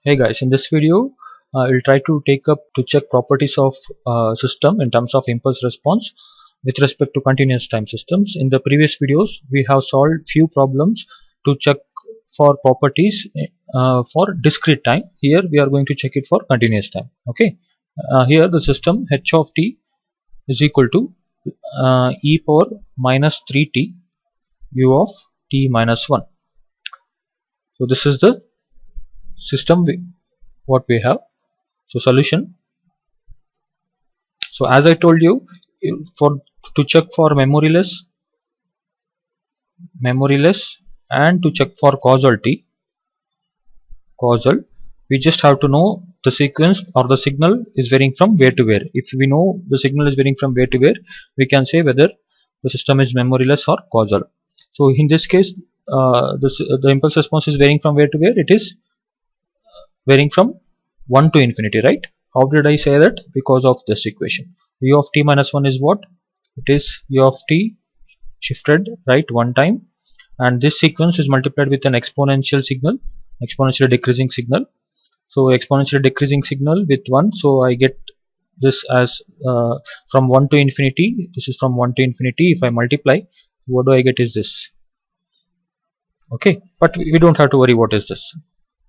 Hey guys, in this video we'll try to take up to check properties of system in terms of impulse response with respect to continuous time systems. In the previous videos we have solved few problems to check for properties for discrete time. Here we are going to check it for continuous time. Okay, here the system h of t is equal to e power minus 3t u of t minus 1. So this is the system what we have. So solution. So as I told you, for to check for memoryless and to check for causal, we just have to know the sequence or the signal is varying from where to where. If we know the signal is varying from where to where, we can say whether the system is memoryless or causal. So in this case, the impulse response is varying from where to where. It is varying from 1 to infinity, right? How did I say that? Because of this equation. U of t minus 1 is what? It is u of t shifted right one time, and this sequence is multiplied with an exponential signal, exponentially decreasing signal. So exponentially decreasing signal with 1, so I get this as from 1 to infinity. This is from 1 to infinity. If I multiply, what do I get is this. Okay, but we don't have to worry what is this.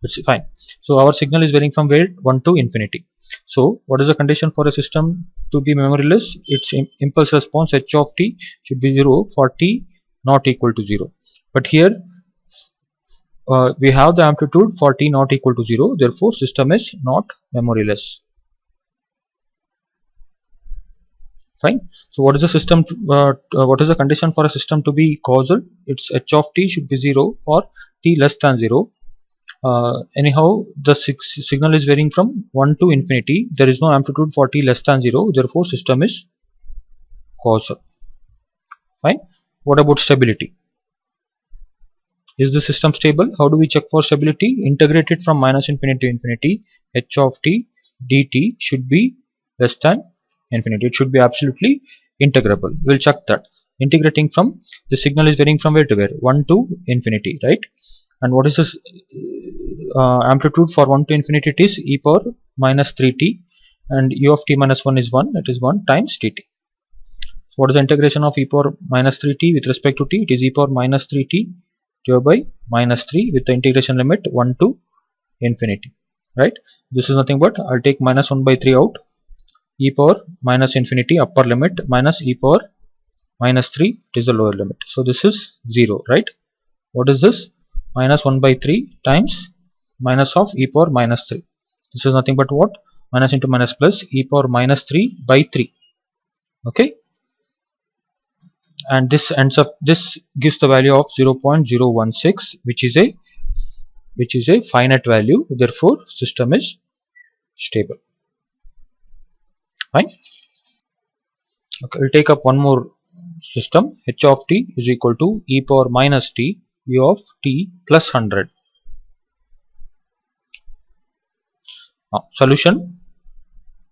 It's fine. So our signal is varying from where? 1 to infinity. So what is the condition for a system to be memoryless? Its impulse response h of t should be 0 for t not equal to 0. But here we have the amplitude for t not equal to 0. Therefore system is not memoryless. Fine. So what is the system? What is the condition for a system to be causal? Its h of t should be 0 for t less than 0. Anyhow, the signal is varying from 1 to infinity. There is no amplitude for t less than 0. Therefore system is causal. Fine. What about stability? Is the system stable? How do we check for stability? Integrated from minus infinity to infinity, h of t dt should be less than infinity. It should be absolutely integrable. We'll check that. Integrating from, the signal is varying from where to where? 1 to infinity, right? And what is this amplitude for 1 to infinity? It is e power minus 3t, and u of t minus 1 is 1, that is 1 times dt. So what is the integration of e power minus 3t with respect to t? It is e power minus 3t divided by minus 3 with the integration limit 1 to infinity, right? This is nothing but, I'll take minus 1 by 3 out, e power minus infinity upper limit minus e power minus 3, it is the lower limit. So this is 0, right? What is this? Minus 1 by 3 times minus of e power minus 3. This is nothing but what? Minus into minus plus e power minus 3 by 3. Okay, and this ends up, this gives the value of 0.016, which is a finite value. Therefore system is stable. Fine. Okay, we'll take up one more system. H of t is equal to e power minus t u of t plus 100. Now solution.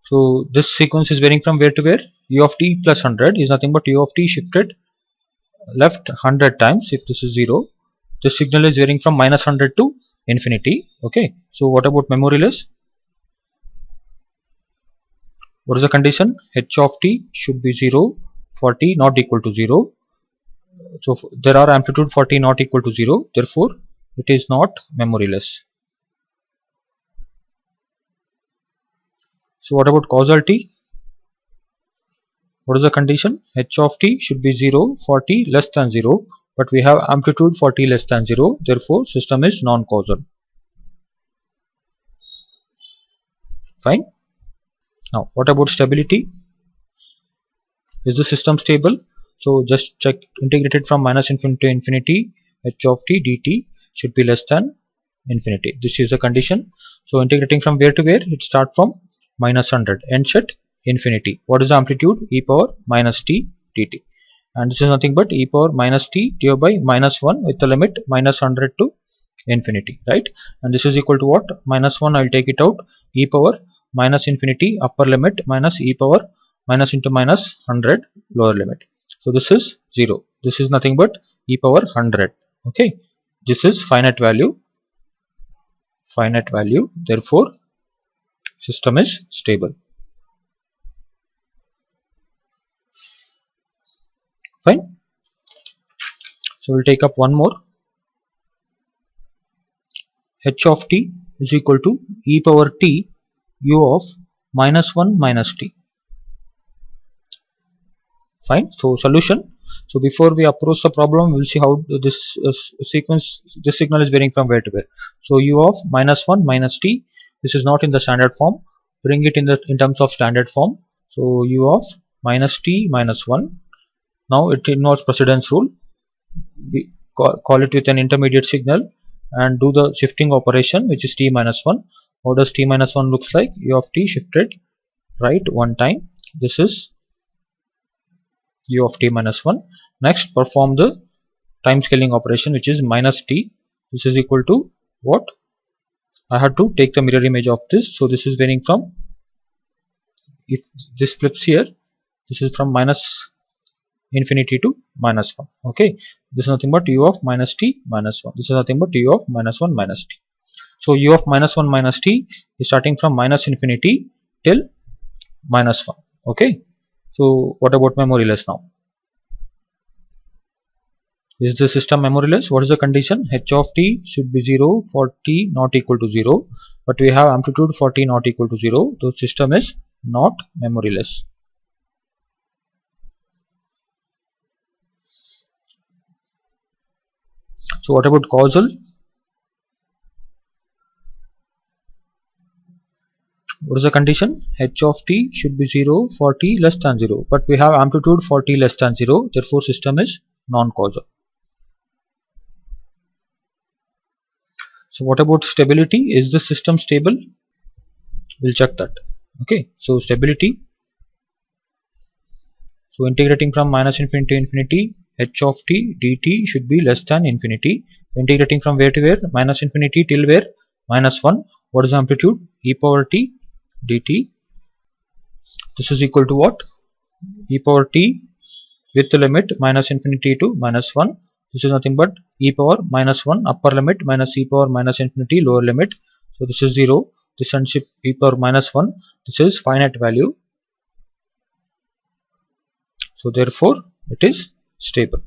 So this sequence is varying from where to where? U of t plus 100 is nothing but u of t shifted left 100 times. If this is 0, this signal is varying from minus 100 to infinity. Okay, so what about memoryless? What is the condition? H of t should be 0 for t not equal to 0. So there are amplitude for t not equal to 0. Therefore it is not memoryless. So what about causality? What is the condition? H of t should be 0 for t less than 0, but we have amplitude for t less than 0. Therefore system is non-causal. Fine. Now what about stability? Is the system stable? So just check, integrated from minus infinity to infinity, h of t dt should be less than infinity. This is the condition. So integrating from where to where? It starts from minus 100, ends at infinity. What is the amplitude? E power minus t dt, and this is nothing but e power minus t divided by minus 1 with the limit minus 100 to infinity, right? And this is equal to what? Minus 1, I'll take it out, e power minus infinity upper limit minus e power minus into minus 100 lower limit. So this is 0. This is nothing but e power 100. Okay, this is finite value. finite value, therefore system is stable. Fine. So we'll take up one more. H of t is equal to e power t u of minus 1 minus t. Fine. So solution. So before we approach the problem, we'll see how this this signal is varying from where to where. So u of minus 1 minus t, this is not in the standard form. Bring it in terms of standard form. So u of minus t minus 1. Now it involves precedence rule. We call it with an intermediate signal and do the shifting operation, which is t minus 1. How does t minus 1 looks like? U of t shifted right one time. This is u of t minus 1. Next, perform the time scaling operation, which is minus t. This is equal to what? I had to take the mirror image of this. So this is varying from, if this flips here, this is from minus infinity to minus 1. Okay, this is nothing but u of minus t minus 1. This is nothing but u of minus 1 minus t. So u of minus 1 minus t is starting from minus infinity till minus 1. Okay, so what about memoryless now? Is the system memoryless? What is the condition? H of t should be 0 for t not equal to 0, but we have amplitude for t not equal to 0. The system is not memoryless. So what about causal? What is the condition? H of t should be 0 for t less than 0, but we have amplitude for t less than 0, therefore system is non-causal. So what about stability? Is the system stable? We'll check that. Okay, so stability. So integrating from minus infinity to infinity, h of t dt should be less than infinity. Integrating from where to where? Minus infinity till where? Minus 1. What is the amplitude? E power t dt. This is equal to what? E power t with the limit minus infinity to minus 1. This is nothing but e power minus 1 upper limit minus e power minus infinity lower limit. So this is 0. This ends with e power minus 1. This is finite value. So therefore it is stable.